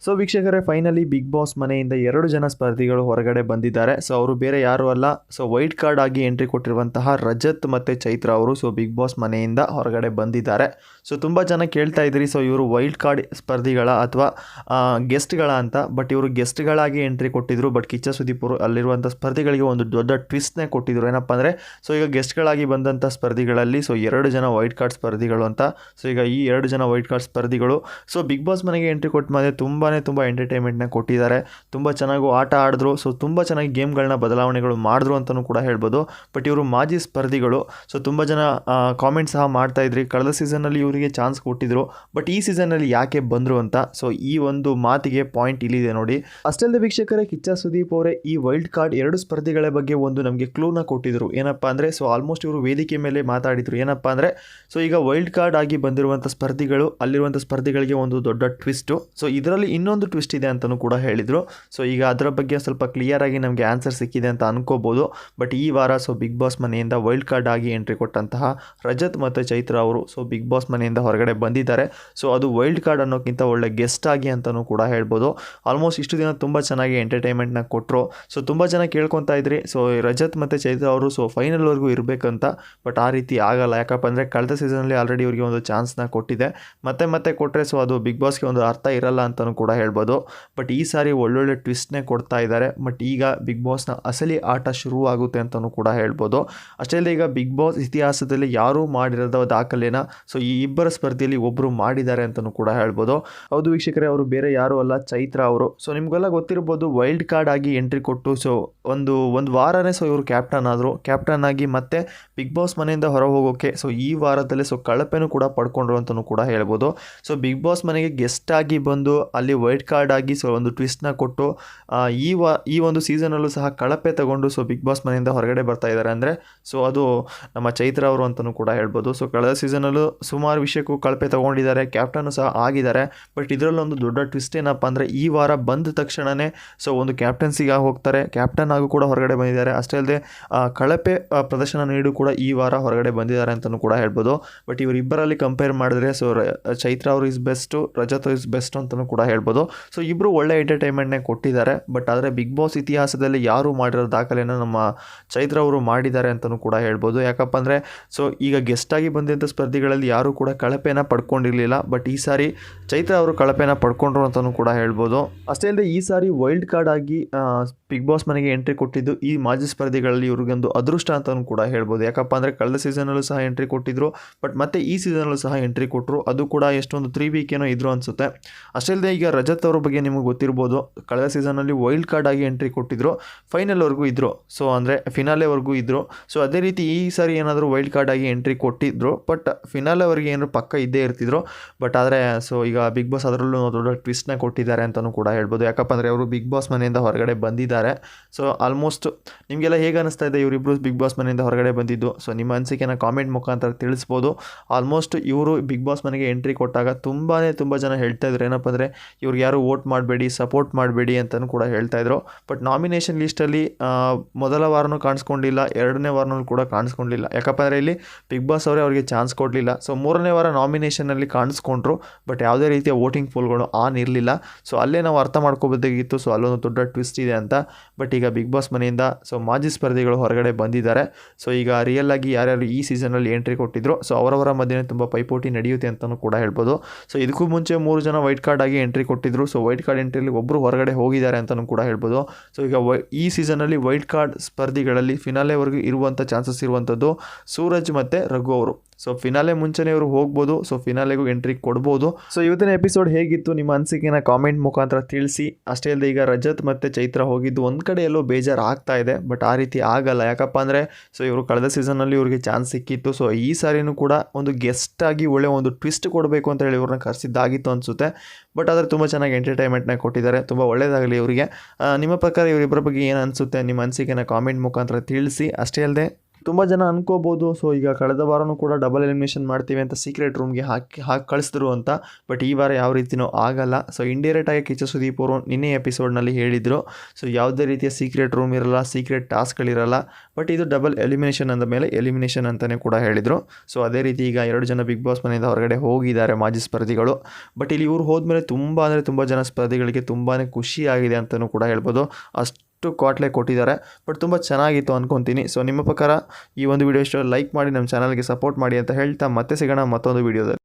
So ವೀಕ್ಷಕರೇ, finally big boss ಮನೆಯಿಂದ 2 ಜನ ಸ್ಪರ್ಧಿಗಳು ಹೊರಗಡೆ ಬಂದಿದ್ದಾರೆ. ಸೊ ಅವರು ಬೇರೆ ಯಾರು ಅಲ್ಲ, ಸೊ ವೈಲ್ಡ್ ಕಾರ್ಡ್ ಆಗಿ ಎಂಟ್ರಿ ಕೊಟ್ಟಿರುವಂತಹ ರಜತ್ ಮತ್ತು ಚೈತ್ರ ಅವರು ಸೊ ಬಿಗ್ ಬಾಸ್ ಮನೆಯಿಂದ ಹೊರಗಡೆ ಬಂದಿದ್ದಾರೆ. ಸೊ ತುಂಬ ಜನ ಕೇಳ್ತಾ ಇದ್ರಿ, ಸೊ ಇವರು ವೈಲ್ಡ್ ಕಾರ್ಡ್ ಸ್ಪರ್ಧಿಗಳ ಅಥವಾ ಗೆಸ್ಟ್ಗಳ ಅಂತ. ಬಟ್ ಇವರು ಗೆಸ್ಟ್ಗಳಾಗಿ ಎಂಟ್ರಿ ಕೊಟ್ಟಿದ್ರು. ಬಟ್ ಕಿಚ್ಚ ಸುದೀಪ್ ಅವರು ಅಲ್ಲಿರುವಂಥ ಸ್ಪರ್ಧಿಗಳಿಗೆ ಒಂದು ದೊಡ್ಡ ಟ್ವಿಸ್ಟ್ನೇ ಕೊಟ್ಟಿದ್ರು. ಏನಪ್ಪ ಅಂದರೆ, ಸೊ ಈಗ ಗೆಸ್ಟ್ಗಳಾಗಿ ಬಂದಂಥ ಸ್ಪರ್ಧಿಗಳಲ್ಲಿ ಸೊ 2 ಜನ ವೈಲ್ಡ್ ಕಾರ್ಡ್ ಸ್ಪರ್ಧಿಗಳು ಅಂತ. ಸೊ ಈಗ ಈ 2 ಜನ ವೈಲ್ಡ್ ಕಾರ್ಡ್ ಸ್ಪರ್ಧಿಗಳು ಸೊ ಬಿಗ್ ಬಾಸ್ ಮನೆಗೆ ಎಂಟ್ರಿ ಕೊಟ್ಟ ಮೇಲೆ ತುಂಬ ಎಂಟರ್ಟೈನ್ಮೆಂಟ್ನ ಕೊಟ್ಟಿದ್ದಾರೆ. ತುಂಬ ಚೆನ್ನಾಗಿ ಆಟ ಆಡಿದ್ರು. ಸೊ ತುಂಬ ಚೆನ್ನಾಗಿ ಗೇಮ್ಗಳನ್ನ ಬದಲಾವಣೆಗಳು ಮಾಡಿದ್ರು ಅಂತಲೂ ಕೂಡ ಹೇಳ್ಬೋದು. ಬಟ್ ಇವರು ಮಾಜಿ ಸ್ಪರ್ಧಿಗಳು. ಸೊ ತುಂಬ ಜನ ಕಾಮೆಂಟ್ ಸಹ ಮಾಡ್ತಾ ಇದ್ರಿ, ಕಳೆದ ಸೀಸನ್ನಲ್ಲಿ ಇವರಿಗೆ ಚಾನ್ಸ್ ಕೊಟ್ಟಿದ್ರು, ಬಟ್ ಈ ಸೀಸನ್ನಲ್ಲಿ ಯಾಕೆ ಬಂದರು ಅಂತ. ಸೊ ಈ ಒಂದು ಮಾತಿಗೆ ಪಾಯಿಂಟ್ ಇಲ್ಲಿದೆ ನೋಡಿ. ಅಷ್ಟಲ್ಲದೆ ವೀಕ್ಷಕರೇ, ಕಿಚ್ಚ ಸುದೀಪ್ ಅವರೇ ಈ ವೈಲ್ಡ್ ಕಾರ್ಡ್ 2 ಸ್ಪರ್ಧಿಗಳ ಬಗ್ಗೆ ಒಂದು ನಮಗೆ ಕ್ಲೂನ ಕೊಟ್ಟಿದ್ರು. ಏನಪ್ಪ ಅಂದರೆ, ಸೊ ಆಲ್ಮೋಸ್ಟ್ ಇವರು ವೇದಿಕೆ ಮೇಲೆ ಮಾತಾಡಿದ್ರು. ಏನಪ್ಪ ಅಂದರೆ, ಸೊ ಈಗ ವೈಲ್ಡ್ ಕಾರ್ಡ್ ಆಗಿ ಬಂದಿರುವಂಥ ಸ್ಪರ್ಧಿಗಳು ಅಲ್ಲಿರುವಂಥ ಸ್ಪರ್ಧಿಗಳಿಗೆ ಒಂದು ದೊಡ್ಡ ಟ್ವಿಸ್ಟು. ಸೊ ಇದರಲ್ಲಿ ಇನ್ನೊಂದು ಟ್ವಿಸ್ಟ್ ಇದೆ ಅಂತಲೂ ಕೂಡ ಹೇಳಿದರು. ಸೊ ಈಗ ಅದರ ಬಗ್ಗೆ ಸ್ವಲ್ಪ ಕ್ಲಿಯರ್ ಆಗಿ ನಮಗೆ ಆನ್ಸರ್ ಸಿಕ್ಕಿದೆ ಅಂತ ಅನ್ಕೋಬೋದು. ಬಟ್ ಈ ವಾರ ಸೊ ಬಿಗ್ ಬಾಸ್ ಮನೆಯಿಂದ ವೈಲ್ಡ್ ಕಾರ್ಡ್ ಆಗಿ ಎಂಟ್ರಿ ಕೊಟ್ಟಂತಹ ರಜತ್ ಮತ್ತು ಚೈತ್ರ ಅವರು ಸೊ ಬಿಗ್ ಬಾಸ್ ಮನೆಯಿಂದ ಹೊರಗಡೆ ಬಂದಿದ್ದಾರೆ. ಸೊ ಅದು ವೈಲ್ಡ್ ಕಾರ್ಡ್ ಅನ್ನೋಕ್ಕಿಂತ ಒಳ್ಳೆ ಗೆಸ್ಟ್ ಆಗಿ ಅಂತಲೂ ಕೂಡ ಹೇಳ್ಬೋದು. ಆಲ್ಮೋಸ್ಟ್ ಇಷ್ಟು ದಿನ ತುಂಬ ಚೆನ್ನಾಗಿ ಎಂಟರ್ಟೈನ್ಮೆಂಟ್ನ ಕೊಟ್ಟರು. ಸೊ ತುಂಬ ಜನ ಕೇಳ್ಕೊತಾ ಇದ್ರಿ, ಸೊ ರಜತ್ ಮತ್ತು ಚೈತ್ರ ಅವರು ಸೊ ಫೈನಲ್ವರೆಗೂ ಇರಬೇಕಂತ. ಬಟ್ ಆ ರೀತಿ ಆಗಲ್ಲ. ಯಾಕಪ್ಪ ಅಂದರೆ ಕಳೆದ ಸೀಸನಲ್ಲಿ ಆಲ್ರೆಡಿ ಇವರಿಗೆ ಒಂದು ಚಾನ್ಸ್ನ ಕೊಟ್ಟಿದೆ. ಮತ್ತೆ ಕೊಟ್ಟರೆ ಸೊ ಅದು ಬಿಗ್ ಬಾಸ್ಗೆ ಒಂದು ಅರ್ಥ ಇರಲ್ಲ ಅಂತಲೂ ಕೂಡ ಹೇಳ್ಬೋದು. ಬಟ್ ಈ ಸಾರಿ ಒಳ್ಳೊಳ್ಳೆ ಟ್ವಿಸ್ಟ್ನೇ ಕೊಡ್ತಾ ಇದ್ದಾರೆ. ಬಟ್ ಈಗ ಬಿಗ್ ಬಾಸ್ನ ಅಸಲಿ ಆಟ ಶುರುವಾಗುತ್ತೆ ಅಂತಲೂ ಕೂಡ ಹೇಳ್ಬೋದು. ಅಷ್ಟೇ ಅಲ್ಲದೆ ಈಗ ಬಿಗ್ ಬಾಸ್ ಇತಿಹಾಸದಲ್ಲಿ ಯಾರೂ ಮಾಡಿರೋದ ದಾಖಲೆನ ಸೊ ಈ ಇಬ್ಬರ ಸ್ಪರ್ಧೆಯಲ್ಲಿ ಒಬ್ಬರು ಮಾಡಿದ್ದಾರೆ ಅಂತಲೂ ಕೂಡ ಹೇಳ್ಬೋದು. ಹೌದು ವೀಕ್ಷಕರೇ, ಅವರು ಬೇರೆ ಯಾರೂ ಅಲ್ಲ, ಚೈತ್ರ ಅವರು. ಸೊ ನಿಮಗೆಲ್ಲ ಗೊತ್ತಿರ್ಬೋದು, ವೈಲ್ಡ್ ಕಾರ್ಡ್ ಆಗಿ ಎಂಟ್ರಿ ಕೊಟ್ಟು ಸೊ ಒಂದು ವಾರನೇ ಸೊ ಇವರು ಕ್ಯಾಪ್ಟನ್ ಆಗಿ ಮತ್ತೆ ಬಿಗ್ ಬಾಸ್ ಮನೆಯಿಂದ ಹೊರ ಹೋಗೋಕ್ಕೆ ಸೊ ಈ ವಾರದಲ್ಲಿ ಸೊ ಕಳಪೆನೂ ಕೂಡ ಪಡ್ಕೊಂಡ್ರು ಅಂತಲೂ ಕೂಡ ಹೇಳ್ಬೋದು. ಸೊ ಬಿಗ್ ಬಾಸ್ ಮನೆಗೆ ಗೆಸ್ಟ್ ಆಗಿ ಬಂದು ಅಲ್ಲಿ ವೈಲ್ಡ್ ಕಾರ್ಡ್ ಆಗಿ ಸೊ ಒಂದು ಟ್ವಿಸ್ಟ್ನ ಕೊಟ್ಟು ಈ ಒಂದು ಸೀಸನಲ್ಲೂ ಸಹ ಕಳಪೆ ತಗೊಂಡು ಸೊ ಬಿಗ್ ಬಾಸ್ ಮನೆಯಿಂದ ಹೊರಗಡೆ ಬರ್ತಾ ಇದ್ದಾರೆ ಅಂದರೆ ಸೊ ಅದು ನಮ್ಮ ಚೈತ್ರ ಅವರು ಅಂತಲೂ ಕೂಡ ಹೇಳ್ಬೋದು. ಸೊ ಕಳೆದ ಸೀಸನಲ್ಲೂ ಸುಮಾರು ವಿಷಯಕ್ಕೂ ಕಳಪೆ ತಗೊಂಡಿದ್ದಾರೆ, ಕ್ಯಾಪ್ಟನ್ನು ಸಹ ಆಗಿದ್ದಾರೆ. ಬಟ್ ಇದರಲ್ಲೊಂದು ದೊಡ್ಡ ಟ್ವಿಸ್ಟ್ ಏನಪ್ಪ ಅಂದರೆ, ಈ ವಾರ ಬಂದ ತಕ್ಷಣವೇ ಸೊ ಒಂದು ಕ್ಯಾಪ್ಟನ್ಸಿಗೆ ಹೋಗ್ತಾರೆ, ಕ್ಯಾಪ್ಟನ್ ಆಗೂ ಕೂಡ ಹೊರಗಡೆ ಬಂದಿದ್ದಾರೆ. ಅಷ್ಟೇ ಅಲ್ಲದೆ ಕಳಪೆ ಪ್ರದರ್ಶನ ನೀಡು ಕೂಡ ಈ ವಾರ ಹೊರಗಡೆ ಬಂದಿದ್ದಾರೆ ಅಂತಲೂ ಕೂಡ ಹೇಳ್ಬೋದು. ಬಟ್ ಇವರಿಬ್ಬರಲ್ಲಿ ಕಂಪೇರ್ ಮಾಡಿದ್ರೆ ಸೊ ಚೈತ್ರ ಅವರು is best, Rajat is best ಅಂತಲೂ ಕೂಡ ಹೇಳ್ಬೋದು. ಸೊ ಇಬ್ಬರು ಒಳ್ಳೆ ಎಂಟರ್ಟೈನ್ಮೆಂಟ್ನೇ ಕೊಟ್ಟಿದ್ದಾರೆ. ಬಟ್ ಆದರೆ ಬಿಗ್ ಬಾಸ್ ಇತಿಹಾಸದಲ್ಲಿ ಯಾರು ಮಾಡಿರೋ ದಾಖಲೆನ ನಮ್ಮ ಚೈತ್ರ ಅವರು ಮಾಡಿದ್ದಾರೆ ಅಂತಲೂ ಕೂಡ ಹೇಳ್ಬೋದು. ಯಾಕಪ್ಪ ಅಂದರೆ, ಸೊ ಈಗ ಗೆಸ್ಟಾಗಿ ಬಂದಂಥ ಸ್ಪರ್ಧಿಗಳಲ್ಲಿ ಯಾರೂ ಕೂಡ ಕಳಪೆನ ಪಡ್ಕೊಂಡಿರಲಿಲ್ಲ. ಬಟ್ ಈ ಸಾರಿ ಚೈತ್ರ ಅವರು ಕಳಪೆನ ಪಡ್ಕೊಂಡ್ರು ಅಂತಲೂ ಕೂಡ ಹೇಳ್ಬೋದು. ಅಷ್ಟೇ ಅಲ್ಲದೆ ಈ ಸಾರಿ ವೈಲ್ಡ್ ಕಾರ್ಡ್ ಆಗಿ ಬಿಗ್ ಬಾಸ್ ಮನೆಗೆ ಎಂಟ್ರಿ ಕೊಟ್ಟಿದ್ದು ಈ ಮಾಜಿ ಸ್ಪರ್ಧಿಗಳಲ್ಲಿ ಇವ್ರಿಗೊಂದು ಅದೃಷ್ಟ ಅಂತಲೂ ಕೂಡ ಹೇಳ್ಬೋದು. ಯಾಕಪ್ಪ ಅಂದರೆ ಕಳೆದ ಸೀಸನಲ್ಲೂ ಸಹ ಎಂಟ್ರಿ ಕೊಟ್ಟಿದ್ರು, ಬಟ್ ಮತ್ತೆ ಈ ಸೀಸನಲ್ಲೂ ಸಹ ಎಂಟ್ರಿ ಕೊಟ್ಟರು. ಅದು ಕೂಡ ಎಷ್ಟೊಂದು 3 ವೀಕ್ ಏನೋ ಇದ್ರು ಅನಿಸುತ್ತೆ. ಅಷ್ಟೇ ಅಲ್ಲದೆ ಈಗ ರಜತ್ ಅವ್ರ ಬಗ್ಗೆ ನಿಮಗೆ ಗೊತ್ತಿರ್ಬೋದು, ಕಳೆದ ಸೀಸನಲ್ಲಿ ವೈಲ್ಡ್ ಕಾರ್ಡ್ ಆಗಿ ಎಂಟ್ರಿ ಕೊಟ್ಟಿದ್ರು, ಫೈನಲ್ವರೆಗೂ ಇದ್ದರು. ಸೊ ಅಂದರೆ ಫಿನಾಲೆವರೆಗೂ ಇದ್ದರು. ಸೊ ಅದೇ ರೀತಿ ಈ ಸಾರಿ ಏನಾದರೂ ವೈಲ್ಡ್ ಕಾರ್ಡ್ ಆಗಿ ಎಂಟ್ರಿ ಕೊಟ್ಟಿದ್ರು, ಬಟ್ ಫಿನಾಲೆವರೆಗೆ ಏನಾದ್ರು ಪಕ್ಕ ಇದ್ದೇ ಇರ್ತಿದ್ರು. ಬಟ್ ಆದರೆ ಸೊ ಈಗ ಬಿಗ್ ಬಾಸ್ ಅದರಲ್ಲೂ ದೊಡ್ಡ ಟ್ವಿಸ್ಟ್ನ ಕೊಟ್ಟಿದ್ದಾರೆ ಅಂತಲೂ ಕೂಡ ಹೇಳ್ಬೋದು. ಯಾಕಪ್ಪ ಅಂದರೆ ಅವರು ಬಿಗ್ ಬಾಸ್ ಮನೆಯಿಂದ ಹೊರಗಡೆ ಬಂದಿದ್ದಾರೆ. ಸೊ ಆಲ್ಮೋಸ್ಟ್ ನಿಮಗೆಲ್ಲ ಹೇಗೆ ಅನಿಸ್ತಾ ಇದೆ ಇವರಿಬ್ಬರು ಬಿಗ್ ಬಾಸ್ ಮನೆಯಿಂದ ಹೊರಗಡೆ ಬಂದಿದ್ದು? ಸೊ ನಿಮ್ಮ ಅನಿಸಿಕೆನ ಕಾಮೆಂಟ್ ಮುಖಾಂತರ ತಿಳಿಸ್ಬೋದು. ಆಲ್ಮೋಸ್ಟ್ ಇವರು ಬಿಗ್ ಬಾಸ್ ಮನೆಗೆ ಎಂಟ್ರಿ ಕೊಟ್ಟಾಗ ತುಂಬ ಜನ ಹೇಳ್ತಾ ಇದ್ರು, ಏನಪ್ಪ ಅಂದರೆ ಇವ್ರಿಗೆ ಯಾರು ವೋಟ್ ಮಾಡಬೇಡಿ, ಸಪೋರ್ಟ್ ಮಾಡಬೇಡಿ ಅಂತಲೂ ಕೂಡ ಹೇಳ್ತಾ ಇದ್ರು. ಬಟ್ ನಾಮಿನೇಷನ್ ಲಿಸ್ಟಲ್ಲಿ ಮೊದಲ ವಾರನೂ ಕಾಣಿಸ್ಕೊಂಡಿಲ್ಲ, 2ನೇ ವಾರನೂ ಕೂಡ ಕಾಣಿಸ್ಕೊಂಡಿಲ್ಲ. ಯಾಕಪ್ಪ ಅಂದರೆ ಇಲ್ಲಿ ಬಿಗ್ ಬಾಸ್ ಅವರೇ ಅವರಿಗೆ ಚಾನ್ಸ್ ಕೊಡಲಿಲ್ಲ. ಸೊ 3ನೇ ವಾರ ನಾಮಿನೇಷನಲ್ಲಿ ಕಾಣಿಸ್ಕೊಂಡ್ರು, ಬಟ್ ಯಾವುದೇ ರೀತಿಯ ವೋಟಿಂಗ್ ಪೋಲ್ಗಳು ಆನ್ ಇರಲಿಲ್ಲ. ಸೊ ಅಲ್ಲೇ ನಾವು ಅರ್ಥ ಮಾಡ್ಕೋಬೋದಾಗಿತ್ತು, ಸೊ ಅಲ್ಲೊಂದು ದೊಡ್ಡ ಟ್ವಿಸ್ಟ್ ಇದೆ ಅಂತ. ಬಟ್ ಈಗ ಬಿಗ್ ಬಾಸ್ ಮನೆಯಿಂದ ಸೊ ಮಾಜಿ ಸ್ಪರ್ಧಿಗಳು ಹೊರಗಡೆ ಬಂದಿದ್ದಾರೆ. ಸೊ ಈಗ ರಿಯಲ್ ಆಗಿ ಯಾರ್ಯಾರು ಈ ಸೀಸನಲ್ಲಿ ಎಂಟ್ರಿ ಕೊಟ್ಟಿದ್ರು ಸೊ ಅವರವರ ಮಧ್ಯೆ ತುಂಬ ಪೈಪೋಟಿ ನಡೆಯುತ್ತೆ ಅಂತಲೂ ಕೂಡ ಹೇಳ್ಬೋದು. ಸೊ ಇದಕ್ಕೂ ಮುಂಚೆ 3 ಜನ ವೈಟ್ ಕಾರ್ಡ್ ಆಗಿ ಎಂಟ್ರಿ ಕೊಟ್ಟಿದ್ರು. ಸೊ ವೈಟ್ ಕಾರ್ಡ್ ಎಂಟ್ರಿಯಲ್ಲಿ ಒಬ್ಬರು ಹೊರಗಡೆ ಹೋಗಿದ್ದಾರೆ ಅಂತಲೂ ಕೂಡ ಹೇಳ್ಬೋದು. ಸೊ ಈಗ ಈ ಸೀಸನಲ್ಲಿ ವೈಲ್ಡ್ ಕಾರ್ಡ್ ಸ್ಪರ್ಧಿಗಳಲ್ಲಿ ಫಿನಾಲೆವರೆಗೂ ಇರುವಂಥ ಚಾನ್ಸಸ್ ಇರುವಂಥದ್ದು ಸೂರಜ್ ಮತ್ತು ರಘು ಅವರು. ಸೊ ಫಿನಾಲೆ ಮುಂಚೆನೇ ಇವರು ಹೋಗ್ಬೋದು, ಸೊ ಫಿನಾಲೆಗೂ ಎಂಟ್ರಿ ಕೊಡ್ಬೋದು. ಸೊ ಇವತ್ತಿನ ಎಪಿಸೋಡ್ ಹೇಗಿತ್ತು, ನಿಮ್ಮ ಅನಿಸಿಕೆನ ಕಾಮೆಂಟ್ ಮುಖಾಂತರ ತಿಳಿಸಿ. ಅಷ್ಟೇ ಅಲ್ಲದೆ ಈಗ ರಜತ್ ಮತ್ತು ಚೈತ್ರ ಹೋಗಿದ್ದು ಒಂದು ಕಡೆ ಎಲ್ಲೋ ಬೇಜಾರು ಆಗ್ತಾ ಇದೆ. ಬಟ್ ಆ ರೀತಿ ಆಗಲ್ಲ. ಯಾಕಪ್ಪ ಅಂದರೆ ಸೊ ಇವರು ಕಳೆದ ಸೀಸನ್ನಲ್ಲಿ ಇವ್ರಿಗೆ ಚಾನ್ಸ್ ಸಿಕ್ಕಿತ್ತು. ಸೊ ಈ ಸಾರಿನೂ ಕೂಡ ಒಂದು ಗೆಸ್ಟ್ ಆಗಿ ಒಳ್ಳೆ ಒಂದು ಟ್ವಿಸ್ಟ್ ಕೊಡಬೇಕು ಅಂತ ಹೇಳಿ ಇವ್ರನ್ನ ಕರೆಸಿದ್ದಾಗಿತ್ತು ಅನಿಸುತ್ತೆ. ಬಟ್ ಆದರೆ ತುಂಬ ಚೆನ್ನಾಗಿ ಎಂಟರ್ಟೈನ್ಮೆಂಟ್ನ ಕೊಟ್ಟಿದ್ದಾರೆ. ತುಂಬ ಒಳ್ಳೆಯದಾಗಲಿ ಇವರಿಗೆ. ನಿಮ್ಮ ಪ್ರಕಾರ ಇವರಿಬ್ಬರ ಬಗ್ಗೆ ಏನು ಅನಿಸುತ್ತೆ, ನಿಮ್ಮ ಅನಿಸಿಕೆನ ಕಾಮೆಂಟ್ ಮುಖಾಂತರ ತಿಳಿಸಿ. ಅಷ್ಟೇ ಅಲ್ಲದೆ ತುಂಬ ಜನ ಅನ್ಕೋಬೋದು ಸೊ ಈಗ ಕಳೆದ ವಾರನೂ ಕೂಡ ಡಬಲ್ ಎಲಿಮಿನೇಷನ್ ಮಾಡ್ತೀವಿ ಅಂತ ಸೀಕ್ರೆಟ್ ರೂಮ್ಗೆ ಹಾಕಿ ಕಳಿಸಿದ್ರು ಅಂತ. ಬಟ್ ಈ ವಾರ ಯಾವ ರೀತಿಯೂ ಆಗಲ್ಲ. ಸೊ ಇಂಡೈರೆಕ್ಟಾಗಿ ಕಿಚ್ಚ ಸುದೀಪ್ ಅವರು ನಿನ್ನೆ ಎಪಿಸೋಡ್ನಲ್ಲಿ ಹೇಳಿದರು, ಸೊ ಯಾವುದೇ ರೀತಿಯ ಸೀಕ್ರೆಟ್ ರೂಮ್ ಇರಲ್ಲ, ಸೀಕ್ರೆಟ್ ಟಾಸ್ಕ್ಗಳಿರಲ್ಲ, ಬಟ್ ಇದು ಡಬಲ್ ಎಲಿಮಿನೇಷನ್ ಅಂದ ಮೇಲೆ ಎಲಿಮಿನೇಷನ್ ಅಂತಲೇ ಕೂಡ ಹೇಳಿದರು. ಸೊ ಅದೇ ರೀತಿ ಈಗ 2 ಜನ ಬಿಗ್ ಬಾಸ್ ಮನೆಯಿಂದ ಹೊರಗಡೆ ಹೋಗಿದ್ದಾರೆ ಮಾಜಿ ಸ್ಪರ್ಧಿಗಳು. ಬಟ್ ಇಲ್ಲಿ ಇವ್ರು ಹೋದ್ಮೇಲೆ ತುಂಬ ಜನ ಸ್ಪರ್ಧಿಗಳಿಗೆ ತುಂಬಾ ಖುಷಿಯಾಗಿದೆ ಅಂತಲೂ ಕೂಡ ಹೇಳ್ಬೋದು. ಅಷ್ಟು ಕ್ವಾಟ್ಲೆ ಕೊಟ್ಟಿದ್ದಾರೆ. ಬಟ್ ತುಂಬ ಚೆನ್ನಾಗಿತ್ತು ಅಂದ್ಕೊತೀನಿ. ಸೊ ನಿಮ್ಮ ಪ್ರಕಾರ ಈ ಒಂದು ವಿಡಿಯೋ ಇಷ್ಟ ಲೈಕ್ ಮಾಡಿ, ನಮ್ಮ ಚಾನಲ್ಗೆ ಸಪೋರ್ಟ್ ಮಾಡಿ ಅಂತ ಹೇಳ್ತಾ ಮತ್ತೆ ಸಿಗೋಣ ಮತ್ತೊಂದು ವಿಡಿಯೋದಲ್ಲಿ.